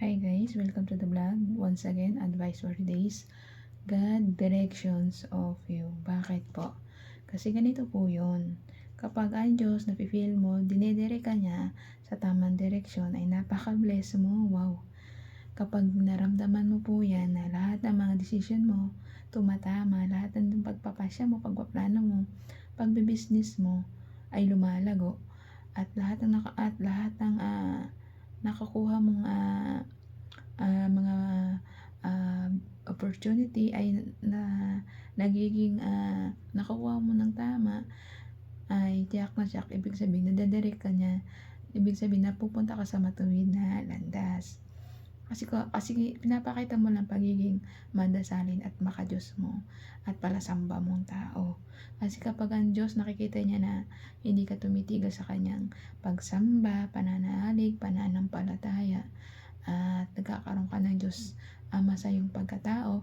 Hi guys, welcome to the vlog. Once again, advice for today's God directions of you. Bakit po? Kasi ganito po yun. Kapag ang Diyos napifeel mo, dinedire ka niya sa tamang direksyon, ay napaka-bless mo. Wow! Kapag naramdaman mo po yan na lahat ng mga decision mo tumatama, lahat ng pagpapasya mo, pagpaplano mo, pagbibusiness mo ay lumalago, at lahat ng nakakuha mong mga ah, opportunity ay nagiging nakukuha mo ng tama, ay tiyak na tiyak, ibig sabihin nadadirect ka niya, ibig sabihin napupunta ka sa matuwid na landas. Kasi pinapakita mo lang pagiging madasalin at makadiyos mo at palasamba mong tao. Kasi kapag ang Diyos nakikita niya na hindi ka tumitigil sa kanyang pagsamba, pananalig, pananampalataya, at nagkakaroon ka ng Diyos Ama sa iyong pagkatao,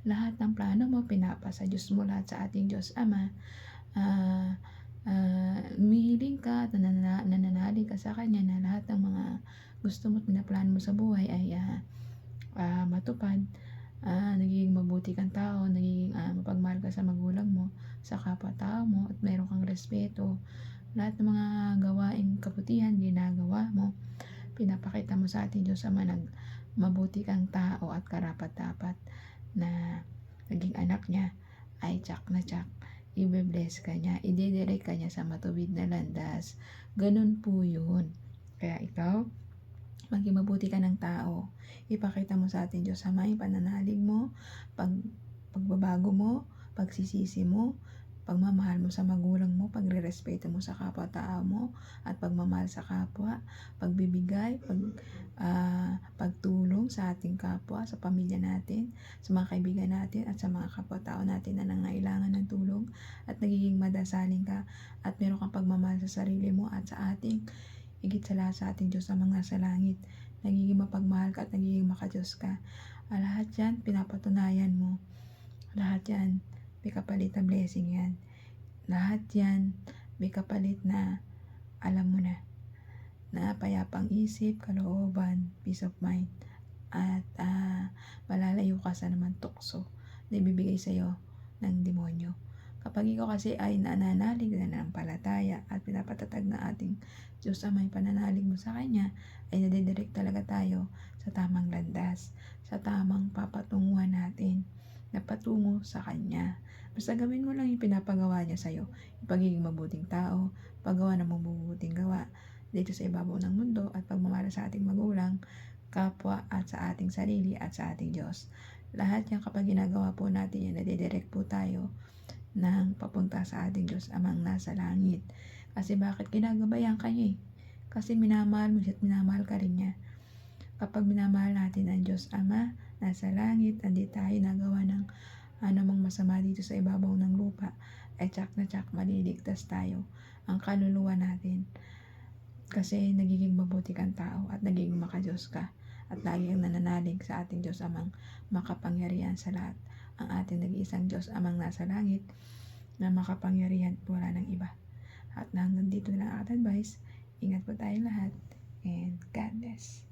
lahat ng plano mo pinapasa Diyos mo lahat sa ating Diyos Ama. Umihiling ka at nananalig ka sa Kanya na lahat ng mga gusto mo at pinaplano mo sa buhay ay matupad. Nagiging mabuti kang tao, nagiging mapagmahal ka sa magulang mo, sa kapwa-tao mo, at meron kang respeto. Lahat ng mga gawaing kabutihan ginagawa mo, pinapakita mo sa ating Diyos Ama, mabuti kang tao at karapat-dapat na naging anak niya, ay tsak na tsak, i-bless ka niya, i-direct ka niya sa matuwid na landas. Ganun po yun. Kaya ikaw, maging mabuti ka ng tao. Ipakita mo sa ating Diyos Ama yung pananalig mo, pagbabago mo, pagsisisi mo, pagmamahal mo sa magulang mo, pagrerespeto mo sa kapwa-tao mo, at pagmamahal sa kapwa, pagbibigay, pagtulong sa ating kapwa, sa pamilya natin, sa mga kaibigan natin, at sa mga kapwa-tao natin na nangailangan ng tulong, at nagiging madasalin ka, at meron kang pagmamahal sa sarili mo at sa ating higit sa lahat sa ating Diyos na mga nasa langit. Nagiging mapagmahal ka at nagiging makadiyos ka. Lahat yan, pinapatunayan mo. Lahat yan, may kapalit na blessing yan. Lahat yan, may kapalit na alam mo na payapang isip, kalooban, peace of mind. At malalayo ka sa naman tukso na ibibigay sa'yo ng demonyo. Kapag ikaw kasi ay nananalig na nanampalataya at pinapatatag na ating Diyos Ama yung pananalig mo sa Kanya, ay nadidirect talaga tayo sa tamang landas, sa tamang papatunguhan natin na patungo sa Kanya. Basta gawin mo lang yung pinapagawa niya sa'yo, yung pagiging mabuting tao, paggawa ng mabubuting gawa dito sa ibabaw ng mundo, at pagmamahal sa ating magulang, kapwa, at sa ating sarili, at sa ating Diyos. Lahat yan kapag ginagawa po natin yan, nadidirect po tayo ng papunta sa ating Diyos Amang nasa langit. Kasi bakit? Ginagabayan ka niya kasi minamahal mo siya at minamahal ka rin niya. Kapag minamahal natin ang Diyos Ama nasa langit, hindi tayo nagawa ng anumang masama dito sa ibabaw ng lupa, ay tsak na tsak maliligtas tayo, ang kaluluwa natin. Kasi nagiging mabuti kang tao at nagiging makadiyos ka, at lagi kang nananalig sa ating Diyos Amang makapangyarihan sa lahat, ang ating nag-iisang Diyos Amang nasa langit na makapangyarihan, wala ng iba. At hanggang dito na ang ating advice. Ingat po tayong lahat, and God bless.